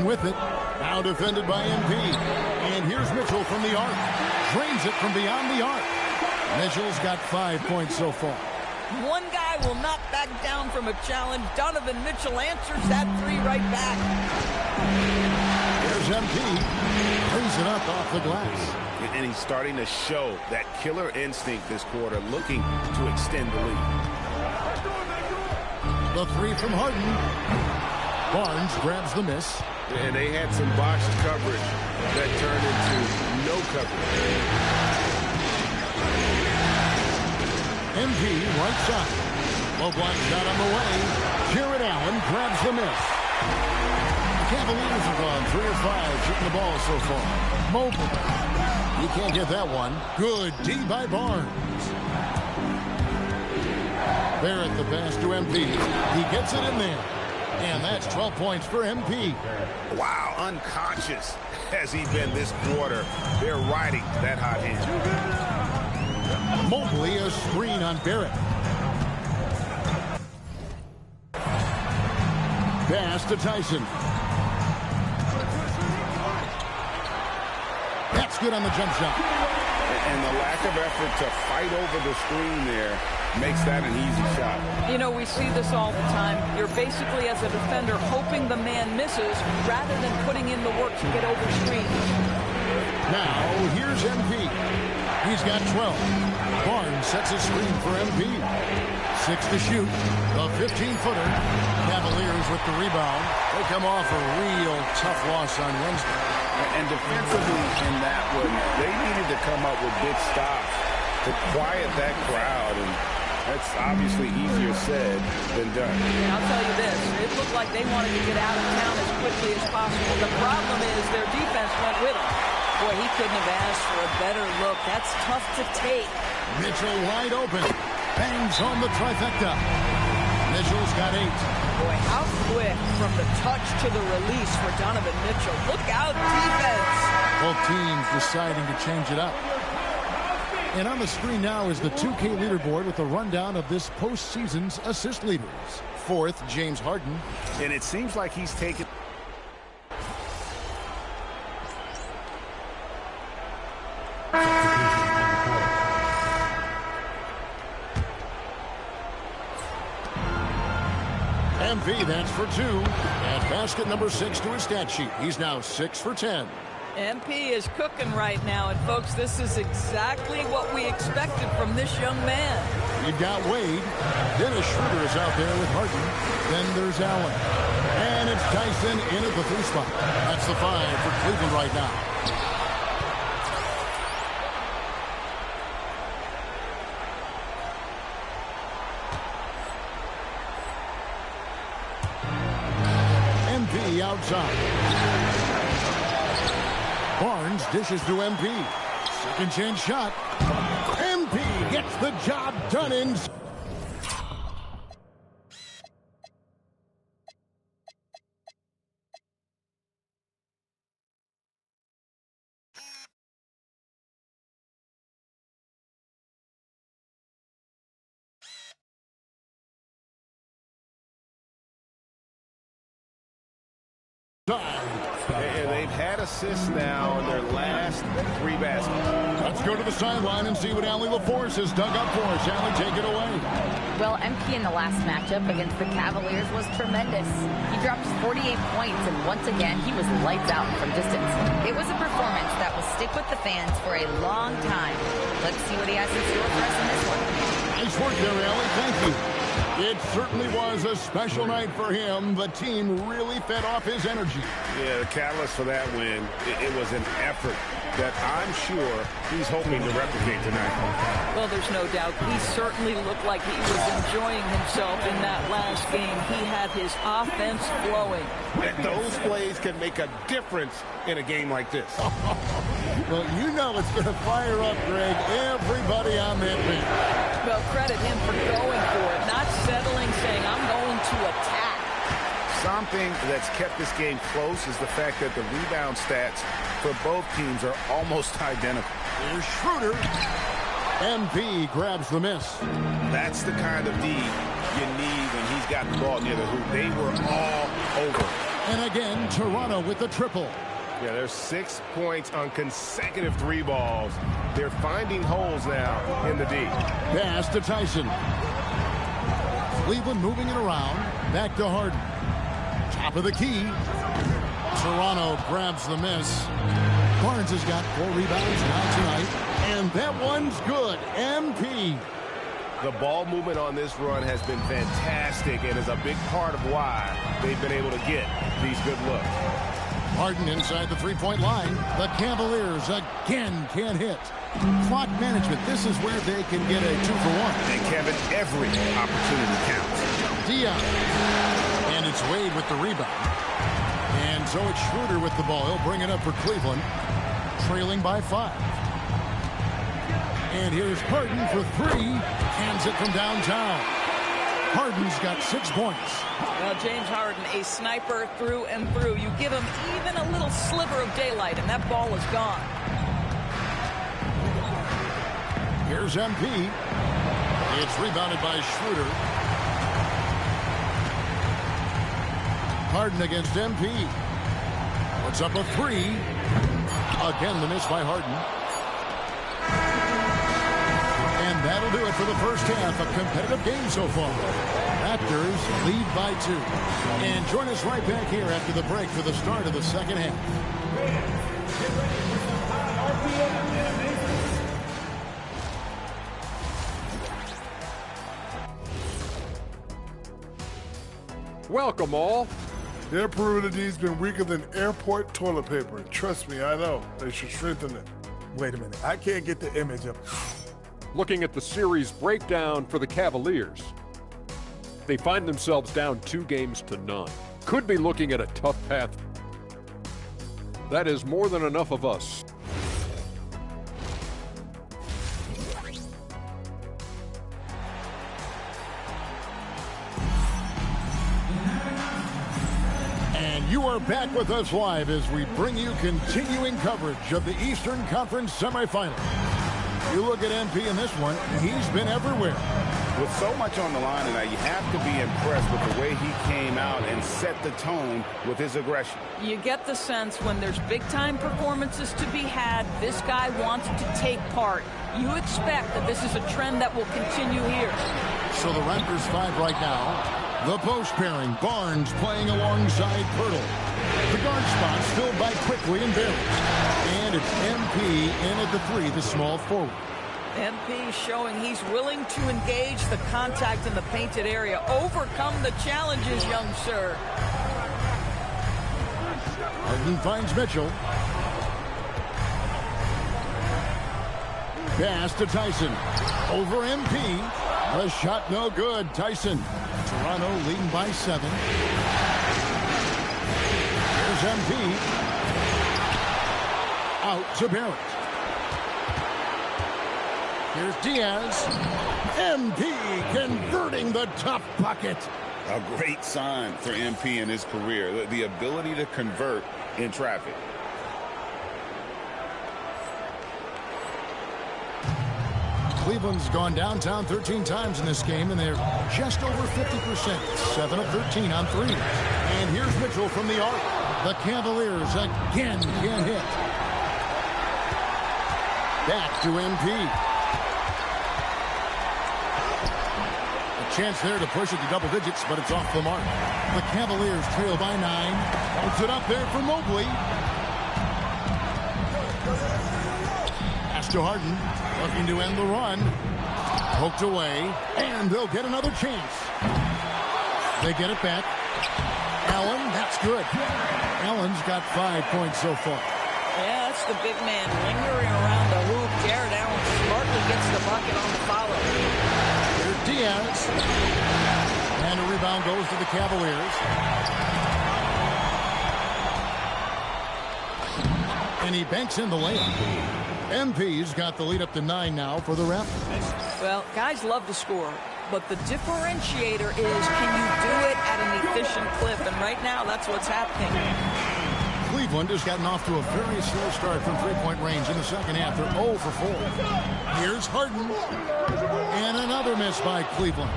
With it. Now defended by MP. And here's Mitchell from the arc. Drains it from beyond the arc. Mitchell's got 5 points so far. One guy will not back down from a challenge. Donovan Mitchell answers that 3 right back. There's MP. Brings it up off the glass. And he's starting to show that killer instinct this quarter, looking to extend the lead. The 3 from Harden. Barnes grabs the miss. And they had some boxed coverage that turned into no coverage. MP right side. Low block shot on the way. Jarrett Allen grabs the miss. The Cavaliers have gone 3 of 5 shooting the ball so far. Mobley. You can't get that one. Good D by Barnes. Barrett the pass to MP. He gets it in there. And that's 12 points for MP. Wow, unconscious has he been this quarter. They're riding that hot hand. Mobley a screen on Barrett. Pass to Tyson. That's good on the jump shot. And the lack of effort to fight over the screen there makes that an easy shot. You know, we see this all the time. You're basically, as a defender, hoping the man misses rather than putting in the work to get over screens. Now, here's MP. He's got 12. Barnes sets a screen for MP. 6 to shoot. The 15-footer. Cavaliers with the rebound. They come off a real tough loss on Wednesday. And defensively in that one, they needed to come up with big stops to quiet that crowd. And that's obviously easier said than done. And I'll tell you this, it looked like they wanted to get out of town as quickly as possible. The problem is their defense went with them. Boy, he couldn't have asked for a better look. That's tough to take. Mitchell wide open. Bangs on the trifecta. Mitchell's got 8. Boy, how quick from the touch to the release for Donovan Mitchell. Look out, defense. Both teams deciding to change it up. And on the screen now is the 2K leaderboard with a rundown of this postseason's assist leaders. 4th, James Harden. And it seems like he's taken... MP MP, that's for 2. And basket number 6 to his stat sheet. He's now 6 for 10. MP is cooking right now, and folks, this is exactly what we expected from this young man. You've got Wade. Dennis Schroeder is out there with Harden. Then there's Allen. And it's Tyson in at the 3 spot. That's the 5 for Cleveland right now. MP outside. Barnes dishes to MP. Second chance shot. MP gets the job done in. And they've had assists now in their last 3 baskets. Let's go to the sideline and see what Allie LaForce has dug up for us. Allie, take it away. Well, MP in the last matchup against the Cavaliers was tremendous. He dropped 48 points, and once again, he was lights out from distance. It was a performance that will stick with the fans for a long time. Let's see what he has in store for us in this one. Nice work there, Allie. Thank you. It certainly was a special night for him. The team really fed off his energy. Yeah, the catalyst for that win, it was an effort that I'm sure he's hoping to replicate tonight. Well, there's no doubt. He certainly looked like he was enjoying himself in that last game. He had his offense flowing. Those plays can make a difference in a game like this. Well, you know it's going to fire up, Greg, everybody on that bench. Well, credit him for going for it, not settling, saying, I'm going to attack. Something that's kept this game close is the fact that the rebound stats for both teams are almost identical. Here's Schroeder. MP grabs the miss. That's the kind of D you need when he's got the ball near the hoop. They were all over. And again, Toronto with the triple. Yeah, there's 6 points on consecutive 3 balls. They're finding holes now in the D. Pass to Tyson. Cleveland moving it around. Back to Harden. Top of the key. Toronto grabs the miss. Barnes has got 4 rebounds now tonight. And that one's good. MP. The ball movement on this run has been fantastic and is a big part of why they've been able to get these good looks. Harden inside the 3-point line. The Cavaliers again can't hit. Clock management. This is where they can get a 2-for-1. And Kevin, every opportunity counts. Dion. And it's Wade with the rebound. And so it's Schroeder with the ball. He'll bring it up for Cleveland. Trailing by 5. And here's Harden for 3. Hands it from downtown. Harden's got 6 points. Well, James Harden, a sniper through and through. You give him even a little sliver of daylight, and that ball is gone. Here's MP. It's rebounded by Schroeder. Harden against MP. Puts up a 3. Again, the miss by Harden. And that'll do it for the first half. A competitive game so far. Raptors lead by 2. And join us right back here after the break for the start of the second half. Welcome all. Their perimeter D's been weaker than airport toilet paper. Trust me, I know. They should strengthen it. Wait a minute. I can't get the image up. Looking at the series breakdown for the Cavaliers, they find themselves down 2-0. Could be looking at a tough path. That is more than enough of us. And you are back with us live as we bring you continuing coverage of the Eastern Conference semifinal. You look at MP in this one, he's been everywhere. With so much on the line tonight, you have to be impressed with the way he came out and set the tone with his aggression. You get the sense when there's big-time performances to be had, this guy wants to take part. You expect that this is a trend that will continue here. So the Raptors 5 right now. The post pairing, Barnes playing alongside Pirtle. The guard spots filled by Quickly and Barrett. And it's MP in at the 3, the small forward. MP showing he's willing to engage the contact in the painted area. Overcome the challenges, young sir. Harden finds Mitchell. Pass to Tyson. Over MP. The shot no good. Tyson. Toronto leading by 7. Here's MP. Out to Barrett. Here's Diaz. MP converting the tough bucket. A great sign for MP in his career, the ability to convert in traffic. Cleveland's gone downtown 13 times in this game, and they're just over 50%. 7 of 13 on 3. And here's Mitchell from the arc. The Cavaliers again can hit. Back to MP. Chance there to push it to double digits, but it's off the mark. The Cavaliers trail by 9. Puts it up there for Mobley. Pass to Harden. Looking to end the run. Poked away. And they'll get another chance. They get it back. Allen, that's good. Allen's got 5 points so far. Yeah, that's the big man lingering around the hoop. Jared Allen smartly gets the bucket on the follow. Diaz. And a rebound goes to the Cavaliers. And he banks in the layup. MP's got the lead up to 9 now for the Raptors. Well, guys love to score, but the differentiator is can you do it at an efficient clip? And right now, that's what's happening. Cleveland has gotten off to a very slow start from three-point range in the second half. They're 0 for 4. Here's Harden. And another miss by Cleveland.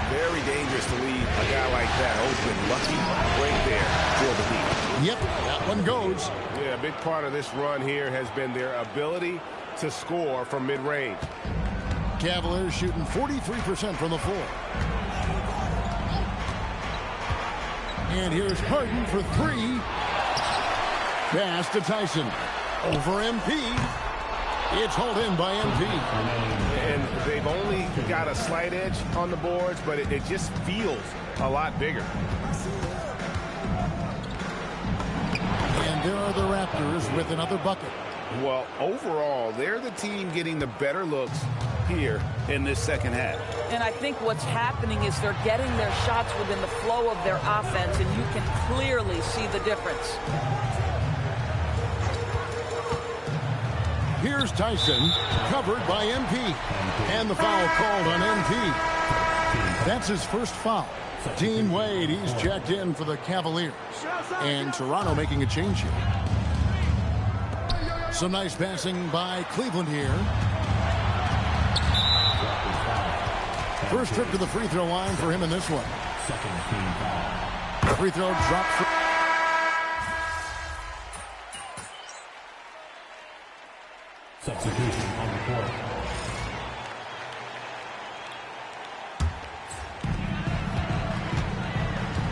Very dangerous to leave a guy like that open. Lucky right there for the Heat. Yep, that one goes. Yeah, a big part of this run here has been their ability to score from mid-range. Cavaliers shooting 43% from the floor. And here's Harden for 3. Pass to Tyson. Over MP. It's hauled in by MP. And they've only got a slight edge on the boards, but it just feels a lot bigger. And there are the Raptors with another bucket. Well, overall, they're the team getting the better looks here in this second half. And I think what's happening is they're getting their shots within the flow of their offense, and you can clearly see the difference. Here's Tyson, covered by MP. And the foul called on MP. That's his first foul. Dean Wade, he's checked in for the Cavaliers. And Toronto making a change here. Some nice passing by Cleveland here. First trip to the free throw line for him in this one. Free throw dropped for... Substitution on the court.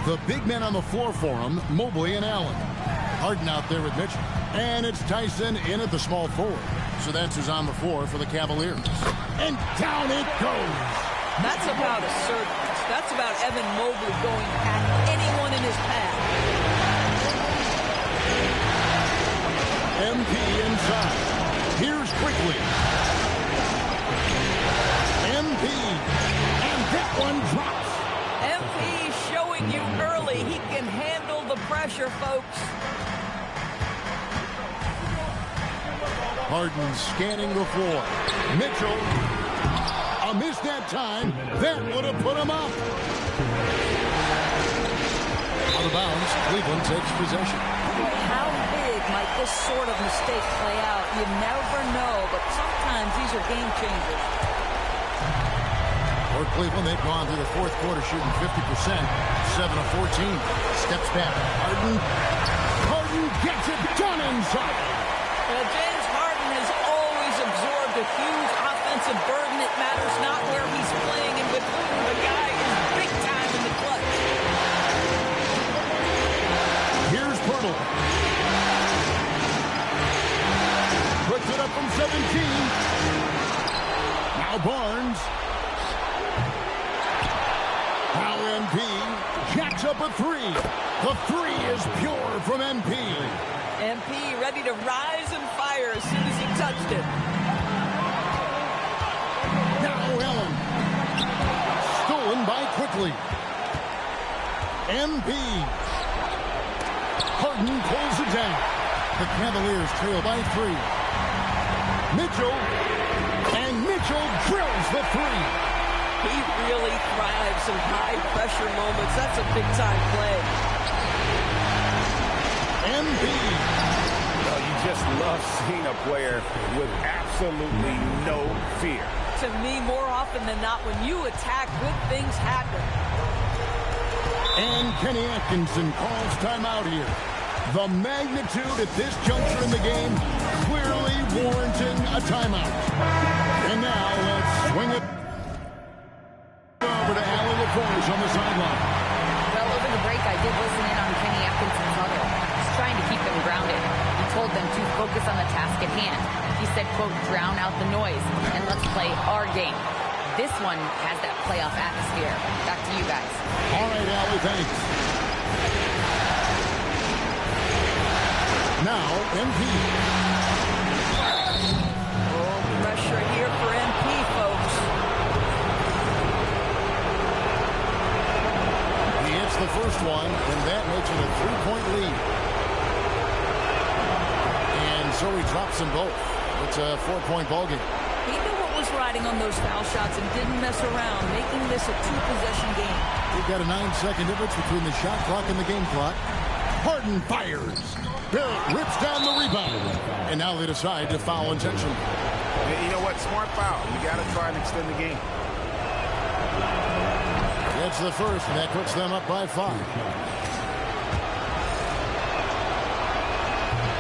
The big men on the floor for him, Mobley and Allen. Harden out there with Mitchell. And it's Tyson in at the small forward. So that's who's on the floor for the Cavaliers. And down it goes. That's about assertiveness. That's about Evan Mobley going at anyone in his path. MP inside. Here's Quickly. MP. And that one drops. MP showing you early he can handle the pressure, folks. Harden scanning the floor. Mitchell. A miss that time. That would have put him up. Out of bounds. Cleveland takes possession. How big might this sort of mistake play out? You never know, but sometimes these are game changers. For Cleveland, they've gone through the fourth quarter shooting 50%, 7 of 14. Steps back. Harden gets it done inside. James Harden has always absorbed a huge offensive burden. It matters not where he's playing in between. The guy is big time in the clutch. Barnes. Now MP jacks up a three. The three is pure from MP. MP ready to rise and fire as soon as he touched it. Now Allen. Stolen by Quickly. MP. Harden pulls it down. The Cavaliers trail by 3. Mitchell. And Mitchell drills the three. He really thrives in high-pressure moments. That's a big-time play. MP. Well, you just love seeing a player with absolutely no fear. To me, more often than not, when you attack, good things happen. And Kenny Atkinson calls timeout here. The magnitude at this juncture in the game clearly warranting a timeout. And now let's swing it over to Allen LaForge on the sideline. Well, over the break, I did listen in on Kenny Atkinson's huddle. He's trying to keep them grounded. He told them to focus on the task at hand. He said, quote, drown out the noise and let's play our game. This one has that playoff atmosphere. Back to you guys. All right, Allie, thanks. Now, MP. Oh, pressure here for MP, folks. He hits the first one, and that makes it a 3-point lead. And so he drops them both. It's a 4-point ballgame. He knew what was riding on those foul shots and didn't mess around, making this a 2-possession game. We've got a 9-second difference between the shot clock and the game clock. Harden fires. Barrett rips down the rebound. And now they decide to foul intentionally. You know what? Smart foul. You got to try and extend the game. Gets the first, and that puts them up by 5.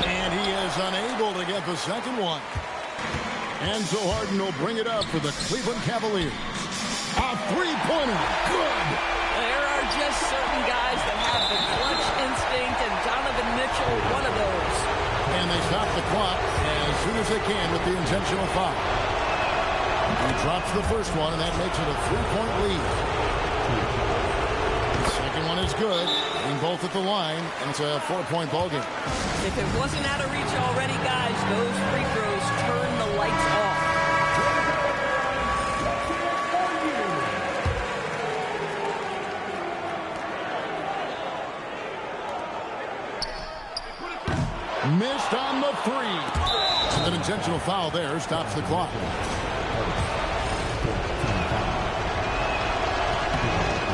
And he is unable to get the second one. And so Harden will bring it up for the Cleveland Cavaliers. A three-pointer. Good. There are just certain guys that have the clutch instinct, and Donovan Mitchell, one of those. And they stop the clock as soon as they can with the intentional foul. He drops the first one, and that makes it a 3-point lead. The second one is good. Being both at the line, and it's a 4-point ballgame. If it wasn't out of reach already, guys, those free throws turn the lights off. Missed on the three. An intentional foul there stops the clock.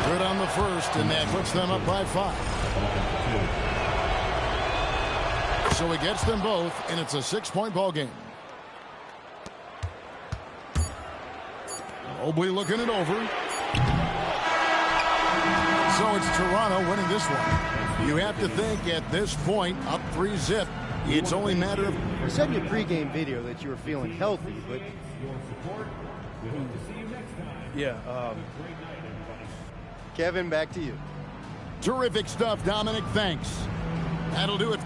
Good on the first, and that puts them up by 5. So he gets them both, and it's a 6-point ball game. Mobley looking it over. So it's Toronto winning this one. You have to think at this point, up 3-zip, it's only a matter of... You said in your pregame video that you were feeling healthy, but... Yeah. Kevin, back to you. Terrific stuff, Dominic. Thanks. That'll do it.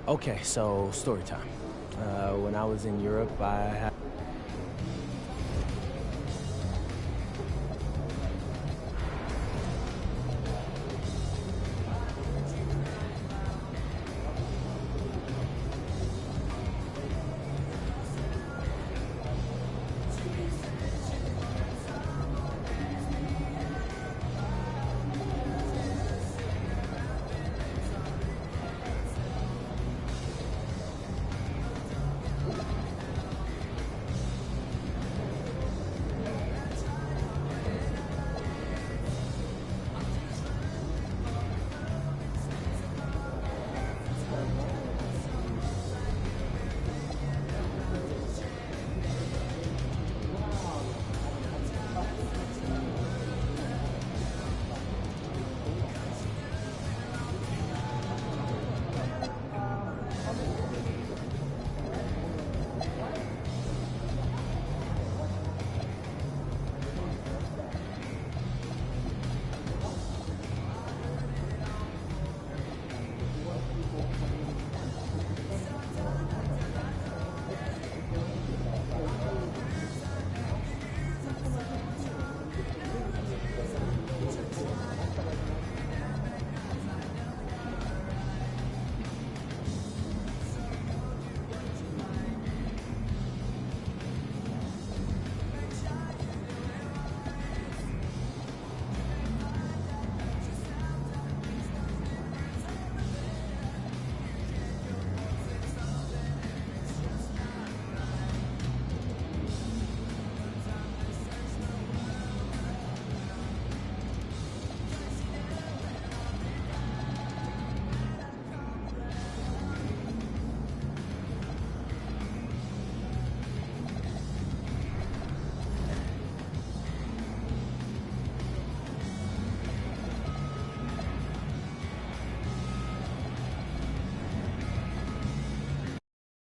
Okay, so story time. When I was in Europe, I had